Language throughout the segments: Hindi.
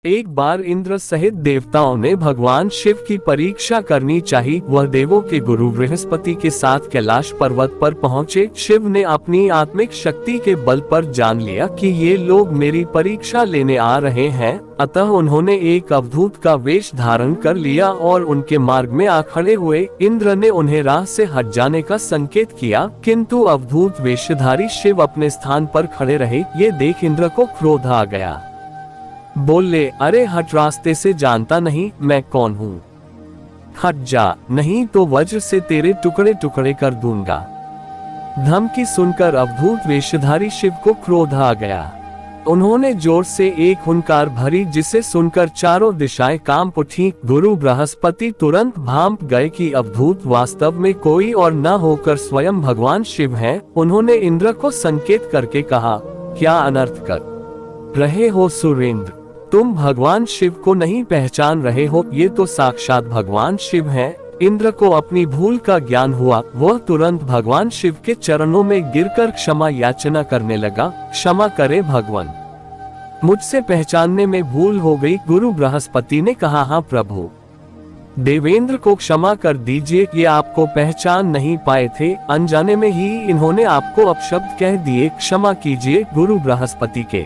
एक बार इंद्र सहित देवताओं ने भगवान शिव की परीक्षा करनी चाहिए। वह देवों के गुरु बृहस्पति के साथ कैलाश पर्वत पर पहुँचे। शिव ने अपनी आत्मिक शक्ति के बल पर जान लिया कि ये लोग मेरी परीक्षा लेने आ रहे हैं, अतः उन्होंने एक अवधूत का वेश धारण कर लिया और उनके मार्ग में आ खड़े हुए। इंद्र ने उन्हें राह से हट जाने का संकेत किया, किंतु अवधूत वेशधारी शिव अपने स्थान पर खड़े रहे। ये देख इंद्र को क्रोध आ गया। बोले, अरे हट, रास्ते से जानता नहीं मैं कौन हूँ, हट जा, नहीं तो वज्र से तेरे टुकड़े टुकड़े कर दूंगा। धमकी सुनकर अवधूत वेशधारी शिव को क्रोध आ गया। उन्होंने जोर से एक हुंकार भरी, जिसे सुनकर चारों दिशाएं कांप उठी। गुरु बृहस्पति तुरंत भांप गए कि अवधूत वास्तव में कोई और न होकर स्वयं भगवान शिव हैं। उन्होंने इंद्र को संकेत करके कहा, क्या अनर्थ कर रहे हो सुरेंद्र, तुम भगवान शिव को नहीं पहचान रहे हो, ये तो साक्षात भगवान शिव हैं। इंद्र को अपनी भूल का ज्ञान हुआ। वह तुरंत भगवान शिव के चरणों में गिरकर क्षमा याचना करने लगा। क्षमा करे भगवान, मुझसे पहचानने में भूल हो गई। गुरु बृहस्पति ने कहा, हाँ प्रभु, देवेंद्र को क्षमा कर दीजिए, ये आपको पहचान नहीं पाए थे, अनजाने में ही इन्होंने आपको अपशब्द कह दिए, क्षमा कीजिए। गुरु बृहस्पति के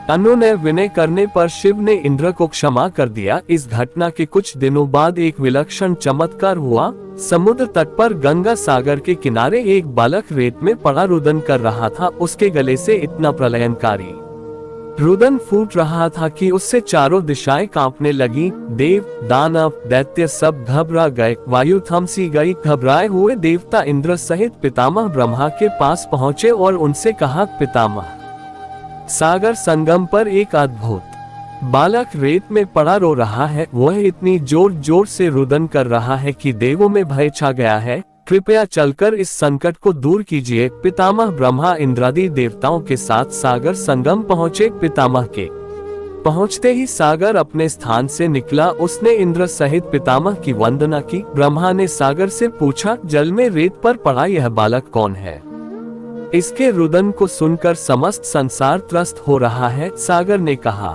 अनुनय विनय करने पर शिव ने इंद्र को क्षमा कर दिया। इस घटना के कुछ दिनों बाद एक विलक्षण चमत्कार हुआ। समुद्र तट पर गंगा सागर के किनारे एक बालक रेत में पड़ा रुदन कर रहा था। उसके गले से इतना प्रलयनकारी रुदन फूट रहा था कि उससे चारों दिशाएं कांपने लगी। देव, दानव, दैत्य सब घबरा गए। वायु थमसी गई। घबराए हुए देवता इंद्र सहित पितामह ब्रह्मा के पास पहुँचे और उनसे कहा, पितामह, सागर संगम पर एक अद्भुत बालक रेत में पड़ा रो रहा है। वह इतनी जोर जोर से रुदन कर रहा है कि देवों में भय छा गया है। कृपया चलकर इस संकट को दूर कीजिए। पितामह ब्रह्मा इंद्रादि देवताओं के साथ सागर संगम पहुँचे। पितामह के पहुँचते ही सागर अपने स्थान से निकला। उसने इंद्र सहित पितामह की वंदना की। ब्रह्मा ने सागर से पूछा, जल में रेत पर पड़ा यह बालक कौन है? इसके रुदन को सुनकर समस्त संसार त्रस्त हो रहा है। सागर ने कहा,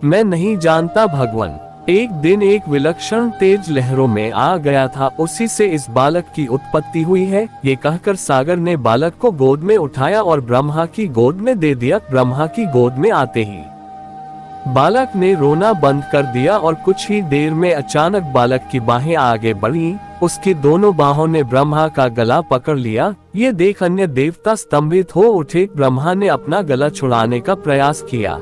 मैं नहीं जानता भगवान। एक दिन एक विलक्षण तेज लहरों में आ गया था, उसी से इस बालक की उत्पत्ति हुई है। ये कहकर सागर ने बालक को गोद में उठाया और ब्रह्मा की गोद में दे दिया। ब्रह्मा की गोद में आते ही बालक ने रोना बंद कर दिया और कुछ ही देर में अचानक बालक की बाहें आगे बढ़ी। उसकी दोनों बाहों ने ब्रह्मा का गला पकड़ लिया। ये देख अन्य देवता स्तंभित हो उठे। ब्रह्मा ने अपना गला छुड़ाने का प्रयास किया,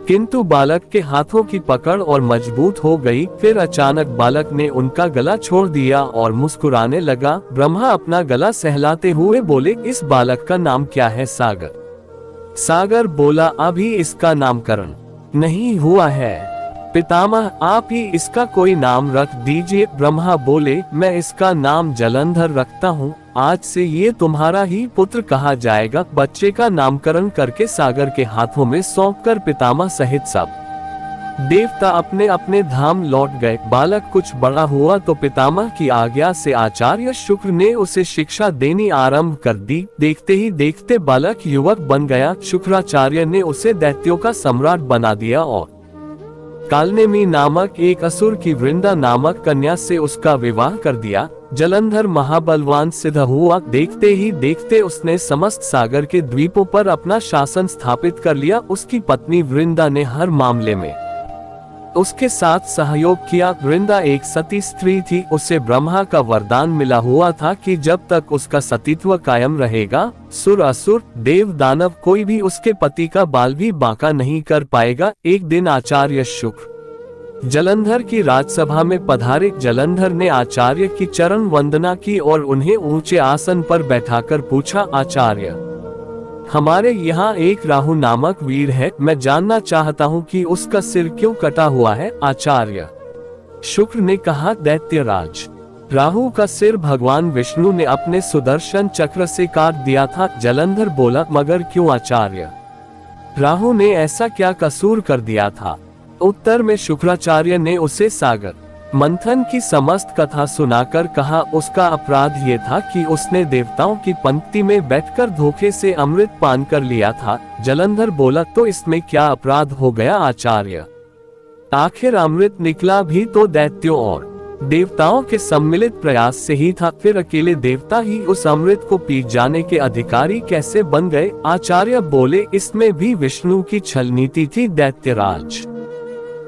किंतु बालक के हाथों की पकड़ और मजबूत हो गई। फिर अचानक बालक ने उनका गला छोड़ दिया और मुस्कुराने लगा। ब्रह्मा अपना गला सहलाते हुए बोले, इस बालक का नाम क्या है? सागर। सागर बोला, अभी इसका नामकरण नहीं हुआ है, पितामह आप ही इसका कोई नाम रख दीजिए। ब्रह्मा बोले, मैं इसका नाम जलंधर रखता हूँ। आज से ये तुम्हारा ही पुत्र कहा जाएगा। बच्चे का नामकरण करके सागर के हाथों में सौंपकर पितामह सहित सब देवता अपने अपने धाम लौट गए। बालक कुछ बड़ा हुआ तो पितामह की आज्ञा से आचार्य शुक्र ने उसे शिक्षा देनी आरंभ कर दी। देखते ही देखते बालक युवक बन गया। शुक्राचार्य ने उसे दैत्यों का सम्राट बना दिया और कालनेमी नामक एक असुर की वृंदा नामक कन्या से उसका विवाह कर दिया। जलंधर महाबलवान सिद्ध हुआ। देखते ही देखते उसने समस्त सागर के द्वीपों पर अपना शासन स्थापित कर लिया। उसकी पत्नी वृंदा ने हर मामले में उसके साथ सहयोग किया। वृंदा एक सती स्त्री थी। उसे ब्रह्मा का वरदान मिला हुआ था कि जब तक उसका सतीत्व कायम रहेगा, सुर असुर देव दानव कोई भी उसके पति का बाल भी बांका नहीं कर पाएगा। एक दिन आचार्य शुक्र जलंधर की राजसभा में पधारे। जलंधर ने आचार्य की चरण वंदना की और उन्हें ऊंचे आसन पर बैठाकर पूछा, आचार्य, हमारे यहाँ एक राहु नामक वीर है, मैं जानना चाहता हूँ कि उसका सिर क्यों कटा हुआ है? आचार्य शुक्र ने कहा, दैत्यराज, राहु का सिर भगवान विष्णु ने अपने सुदर्शन चक्र से काट दिया था। जलंधर बोला, मगर क्यों आचार्य? राहु ने ऐसा क्या कसूर कर दिया था? उत्तर में शुक्राचार्य ने उसे सागर मंथन की समस्त कथा सुनाकर कहा, उसका अपराध ये था कि उसने देवताओं की पंक्ति में बैठकर धोखे से अमृत पान कर लिया था। जलंधर बोला, तो इसमें क्या अपराध हो गया आचार्य? आखिर अमृत निकला भी तो दैत्यों और देवताओं के सम्मिलित प्रयास से ही था, फिर अकेले देवता ही उस अमृत को पी जाने के अधिकारी कैसे बन गए? आचार्य बोले, इसमें भी विष्णु की छल नीति थी दैत्यराज।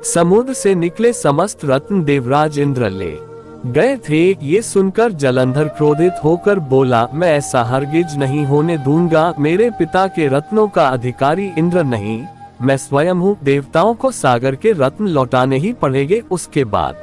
समुद्र से निकले समस्त रत्न देवराज इंद्र ले गए थे। ये सुनकर जलंधर क्रोधित होकर बोला, मैं ऐसा हरगिज नहीं होने दूंगा। मेरे पिता के रत्नों का अधिकारी इंद्र नहीं, मैं स्वयं हूँ। देवताओं को सागर के रत्न लौटाने ही पड़ेंगे। उसके बाद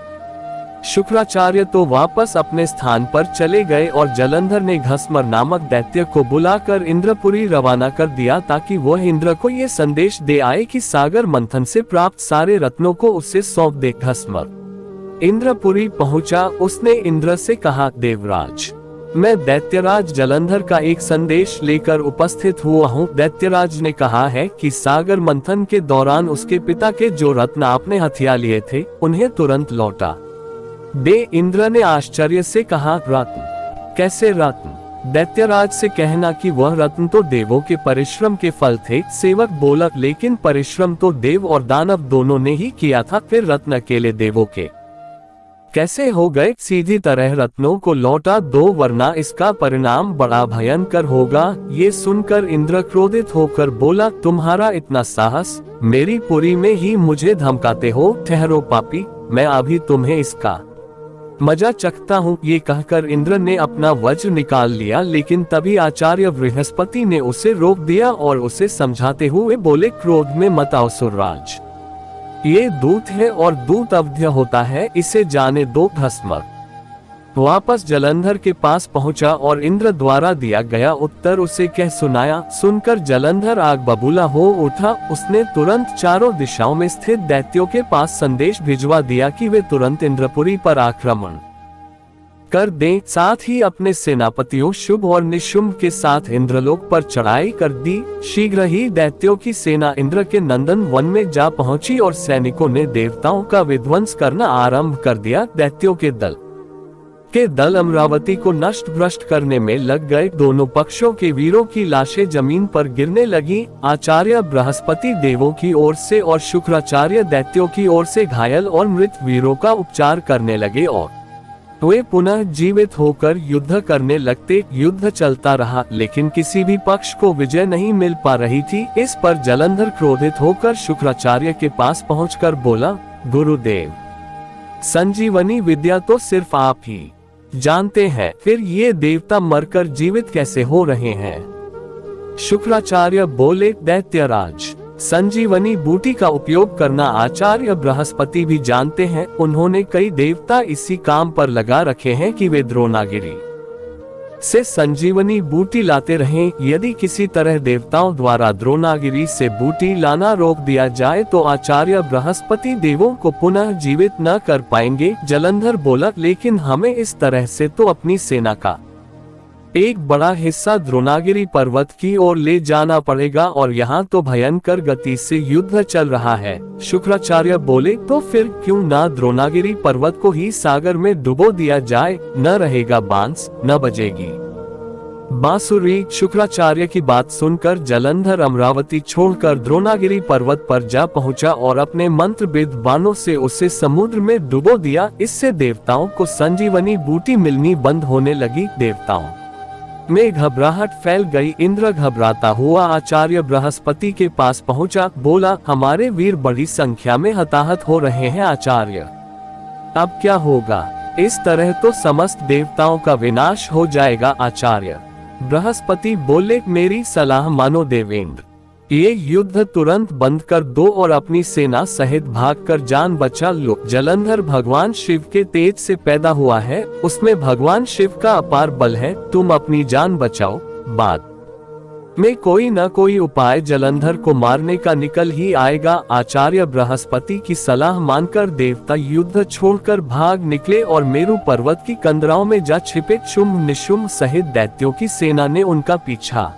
शुक्राचार्य तो वापस अपने स्थान पर चले गए और जलंधर ने घस्मर नामक दैत्य को बुलाकर इंद्रपुरी रवाना कर दिया ताकि वह इंद्र को ये संदेश दे आए कि सागर मंथन से प्राप्त सारे रत्नों को उसे सौंप दे। घस्मर इंद्रपुरी पहुंचा। उसने इंद्र से कहा, देवराज, मैं दैत्यराज जलंधर का एक संदेश लेकर उपस्थित हुआ हूँ। दैत्यराज ने कहा है कि सागर मंथन के दौरान उसके पिता के जो रत्न आपने हथिया लिए थे उन्हें तुरंत लौटा दे। इंद्र ने आश्चर्य से कहा, रत्न? कैसे रत्न? दैत्यराज से कहना कि वह रत्न तो देवों के परिश्रम के फल थे। सेवक बोला, लेकिन परिश्रम तो देव और दानव दोनों ने ही किया था, फिर रत्न अकेले देवों के कैसे हो गए? सीधी तरह रत्नों को लौटा दो, वरना इसका परिणाम बड़ा भयंकर होगा। ये सुनकर इंद्र क्रोधित होकर बोला, तुम्हारा इतना साहस, मेरी पुरी में ही मुझे धमकाते हो? ठहरो पापी, मैं अभी तुम्हें इसका मजा चखता हूँ। ये कहकर इंद्र ने अपना वज्र निकाल लिया, लेकिन तभी आचार्य बृहस्पति ने उसे रोक दिया और उसे समझाते हुए बोले, क्रोध में मत आओ सुरराज, ये दूत है और दूत अवध्य होता है, इसे जाने दो। घस्मर वापस जलंधर के पास पहुंचा और इंद्र द्वारा दिया गया उत्तर उसे कह सुनाया। सुनकर जलंधर आग बबूला हो उठा। उसने तुरंत चारों दिशाओं में स्थित दैत्यों के पास संदेश भिजवा दिया कि वे तुरंत इंद्रपुरी पर आक्रमण कर दें। साथ ही अपने सेनापतियों शुभ और निशुंभ के साथ इंद्रलोक पर चढ़ाई कर दी। शीघ्र ही दैत्यों की सेना इंद्र के नंदन वन में जा पहुंची और सैनिकों ने देवताओं का विध्वंस करना आरंभ कर दिया। दैत्यों के दल अमरावती को नष्ट भ्रष्ट करने में लग गए। दोनों पक्षों के वीरों की लाशें जमीन पर गिरने लगी। आचार्य बृहस्पति देवों की ओर से और शुक्राचार्य दैत्यों की ओर से घायल और मृत वीरों का उपचार करने लगे और वे पुनः जीवित होकर युद्ध करने लगते। युद्ध चलता रहा, लेकिन किसी भी पक्ष को विजय नहीं मिल पा रही थी। इस पर जलंधर क्रोधित होकर शुक्राचार्य के पास पहुंचकर बोला, गुरुदेव, संजीवनी विद्या तो सिर्फ आप ही जानते हैं, फिर ये देवता मरकर जीवित कैसे हो रहे हैं? शुक्राचार्य बोले, दैत्यराज, संजीवनी बूटी का उपयोग करना आचार्य बृहस्पति भी जानते हैं। उन्होंने कई देवता इसी काम पर लगा रखे हैं कि वे द्रोणागिरी से संजीवनी बूटी लाते रहें। यदि किसी तरह देवताओं द्वारा द्रोणागिरी से बूटी लाना रोक दिया जाए तो आचार्य बृहस्पति देवों को पुनः जीवित न कर पाएंगे। जलंधर बोला, लेकिन हमें इस तरह से तो अपनी सेना का एक बड़ा हिस्सा द्रोणागिरी पर्वत की ओर ले जाना पड़ेगा और यहाँ तो भयंकर गति से युद्ध चल रहा है। शुक्राचार्य बोले, तो फिर क्यों ना द्रोणागिरी पर्वत को ही सागर में डुबो दिया जाए? न रहेगा बांस, न बजेगी बांसुरी। शुक्राचार्य की बात सुनकर जलंधर अमरावती छोड़कर द्रोणागिरी पर्वत पर जा पहुंचा और अपने मंत्रबिद बाणों से उसे समुद्र में डुबो दिया। इससे देवताओं को संजीवनी बूटी मिलनी बंद होने लगी। देवताओं में घबराहट फैल गई। इंद्र घबराता हुआ आचार्य बृहस्पति के पास पहुंचा। बोला, हमारे वीर बड़ी संख्या में हताहत हो रहे हैं आचार्य, अब क्या होगा? इस तरह तो समस्त देवताओं का विनाश हो जाएगा। आचार्य बृहस्पति बोले, मेरी सलाह मानो देवेंद्र, ये युद्ध तुरंत बंद कर दो और अपनी सेना सहित भागकर जान बचा लो। जलंधर भगवान शिव के तेज से पैदा हुआ है, उसमें भगवान शिव का अपार बल है। तुम अपनी जान बचाओ, बाद में कोई न कोई उपाय जलंधर को मारने का निकल ही आएगा। आचार्य बृहस्पति की सलाह मानकर देवता युद्ध छोड़कर भाग निकले और मेरु पर्वत की कंदराओं में जा छिपे। शुंभ निशुंभ सहित दैत्यों की सेना ने उनका पीछा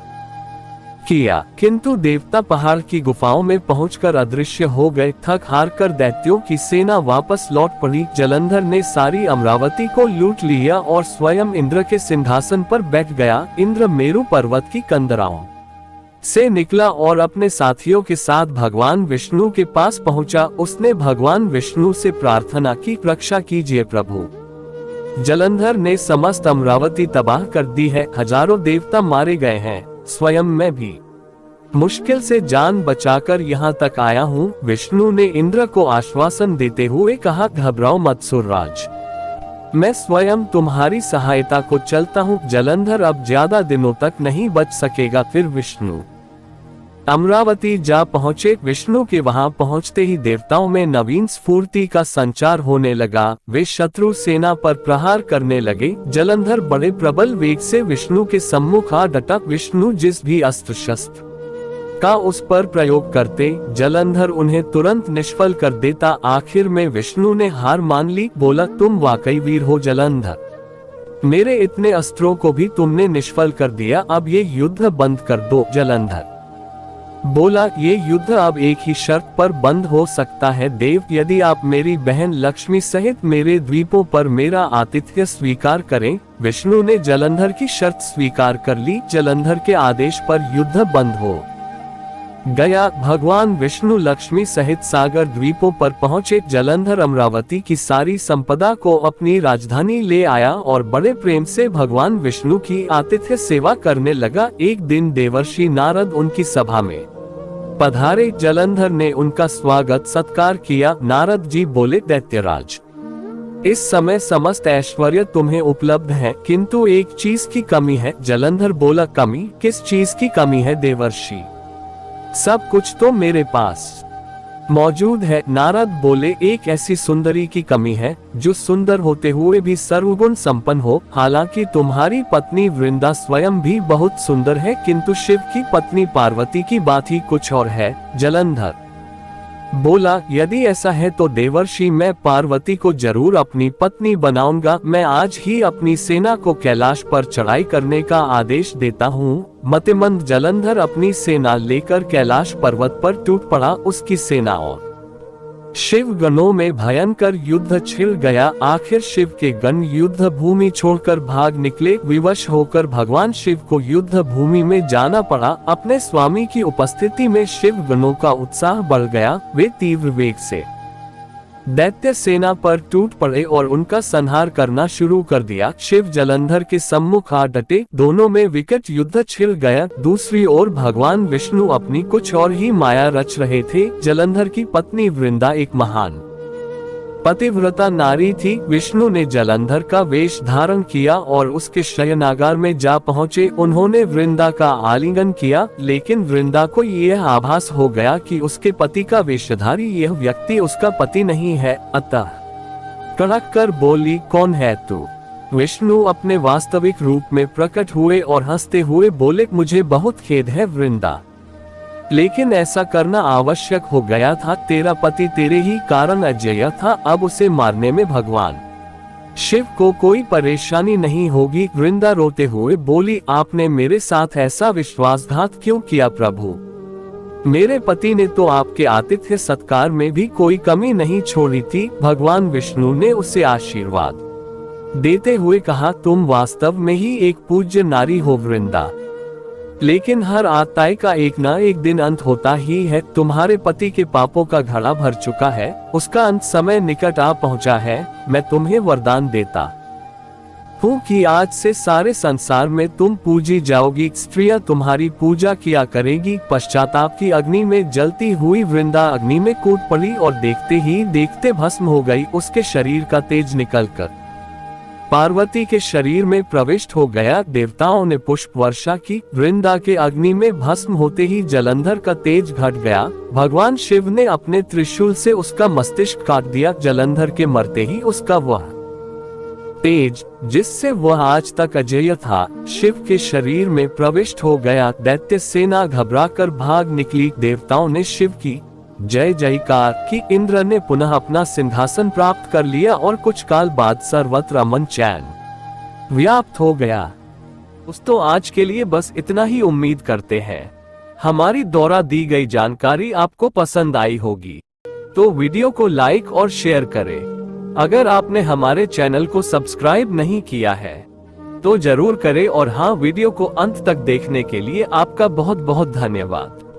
किया, किंतु देवता पहाड़ की गुफाओं में पहुंचकर अदृश्य हो गए। थक हार कर दैत्यों की सेना वापस लौट पड़ी। जलंधर ने सारी अमरावती को लूट लिया और स्वयं इंद्र के सिंहासन पर बैठ गया। इंद्र मेरु पर्वत की कंदराओं से निकला और अपने साथियों के साथ भगवान विष्णु के पास पहुंचा। उसने भगवान विष्णु से प्रार्थना की, रक्षा कीजिए प्रभु, जलंधर ने समस्त अमरावती तबाह कर दी है, हजारों देवता मारे गए हैं, स्वयं मैं भी मुश्किल से जान बचाकर यहाँ तक आया हूँ। विष्णु ने इंद्र को आश्वासन देते हुए कहा, घबराओ मत सुरराज, मैं स्वयं तुम्हारी सहायता को चलता हूँ। जलंधर अब ज्यादा दिनों तक नहीं बच सकेगा। फिर विष्णु अमरावती जा पहुँचे। विष्णु के वहां पहुँचते ही देवताओं में नवीन स्फूर्ति का संचार होने लगा। वे शत्रु सेना पर प्रहार करने लगे। जलंधर बड़े प्रबल वेग से विष्णु के सम्मुख आ डटा। विष्णु जिस भी अस्त्र शस्त्र का उस पर प्रयोग करते, जलंधर उन्हें तुरंत निष्फल कर देता। आखिर में विष्णु ने हार मान ली। बोला, तुम वाकई वीर हो जलंधर, मेरे इतने अस्त्रों को भी तुमने निष्फल कर दिया। अब ये युद्ध बंद कर दो। जलंधर बोला, ये युद्ध अब एक ही शर्त पर बंद हो सकता है देव, यदि आप मेरी बहन लक्ष्मी सहित मेरे द्वीपों पर मेरा आतिथ्य स्वीकार करें। विष्णु ने जलंधर की शर्त स्वीकार कर ली। जलंधर के आदेश पर युद्ध बंद हो गया। भगवान विष्णु लक्ष्मी सहित सागर द्वीपों पर पहुंचे। जलंधर अमरावती की सारी संपदा को अपनी राजधानी ले आया और बड़े प्रेम से भगवान विष्णु की आतिथ्य सेवा करने लगा। एक दिन देवर्षि नारद उनकी सभा में पधारे। जलंधर ने उनका स्वागत सत्कार किया। नारद जी बोले, दैत्यराज, इस समय समस्त ऐश्वर्य तुम्हें उपलब्ध है, किंतु एक चीज की कमी है। जलंधर बोला, कमी? किस चीज की कमी है देवर्षि? सब कुछ तो मेरे पास मौजूद है। नारद बोले, एक ऐसी सुंदरी की कमी है जो सुंदर होते हुए भी सर्वगुण संपन्न हो। हालांकि तुम्हारी पत्नी वृंदा स्वयं भी बहुत सुंदर है, किंतु शिव की पत्नी पार्वती की बात ही कुछ और है। जलंधर बोला, यदि ऐसा है तो देवर्षि मैं पार्वती को जरूर अपनी पत्नी बनाऊंगा। मैं आज ही अपनी सेना को कैलाश पर चढ़ाई करने का आदेश देता हूँ। मतिमंद जलंधर अपनी सेना लेकर कैलाश पर्वत पर टूट पड़ा। उसकी सेना और शिव गणों में भयंकर युद्ध छिड़ गया। आखिर शिव के गण युद्ध भूमि छोड़कर भाग निकले। विवश होकर भगवान शिव को युद्ध भूमि में जाना पड़ा। अपने स्वामी की उपस्थिति में शिव गणों का उत्साह बढ़ गया। वे तीव्र वेग से दैत्य सेना पर टूट पड़े और उनका संहार करना शुरू कर दिया। शिव जलंधर के सम्मुख आ डटे। दोनों में विकट युद्ध छिड़ गया। दूसरी ओर भगवान विष्णु अपनी कुछ और ही माया रच रहे थे। जलंधर की पत्नी वृंदा एक महान पतिव्रता नारी थी। विष्णु ने जलंधर का वेश धारण किया और उसके शयनागार में जा पहुँचे। उन्होंने वृंदा का आलिंगन किया, लेकिन वृंदा को यह आभास हो गया कि उसके पति का वेशधारी यह व्यक्ति उसका पति नहीं है। अतः कड़क कर बोली, कौन है तू? विष्णु अपने वास्तविक रूप में प्रकट हुए और हंसते हुए बोले, मुझे बहुत खेद है वृंदा, लेकिन ऐसा करना आवश्यक हो गया था। तेरा पति तेरे ही कारण अजेय था। अब उसे मारने में भगवान शिव को कोई परेशानी नहीं होगी। वृंदा रोते हुए बोली, आपने मेरे साथ ऐसा विश्वासघात क्यों किया प्रभु? मेरे पति ने तो आपके आतिथ्य सत्कार में भी कोई कमी नहीं छोड़ी थी। भगवान विष्णु ने उसे आशीर्वाद देते हुए कहा, तुम वास्तव में ही एक पूज्य नारी हो वृंदा, लेकिन हर आत्ताई का एक न एक दिन अंत होता ही है। तुम्हारे पति के पापों का घड़ा भर चुका है, उसका अंत समय निकट आ पहुंचा है। मैं तुम्हें वरदान देता हूँ कि आज से सारे संसार में तुम पूजी जाओगी। स्त्रियां तुम्हारी पूजा किया करेगी। पश्चाताप की अग्नि में जलती हुई वृंदा अग्नि में कूद पड़ी और देखते ही देखते भस्म हो गई। उसके शरीर का तेज निकलकर पार्वती के शरीर में प्रविष्ट हो गया। देवताओं ने पुष्प वर्षा की। वृंदा के अग्नि में भस्म होते ही जलंधर का तेज घट गया। भगवान शिव ने अपने त्रिशूल से उसका मस्तिष्क काट दिया। जलंधर के मरते ही उसका वह तेज, जिससे वह आज तक अजेय था, शिव के शरीर में प्रविष्ट हो गया। दैत्य सेना घबराकर भाग निकली। देवताओं ने शिव की जय जयकार की। इंद्र ने पुनः अपना सिंहासन प्राप्त कर लिया और कुछ काल बाद सर्वत्र अमन चैन व्याप्त हो गया। दोस्तों, आज के लिए बस इतना ही। उम्मीद करते हैं हमारी द्वारा दी गई जानकारी आपको पसंद आई होगी, तो वीडियो को लाइक और शेयर करें। अगर आपने हमारे चैनल को सब्सक्राइब नहीं किया है तो जरूर करें और हाँ, वीडियो को अंत तक देखने के लिए आपका बहुत बहुत धन्यवाद।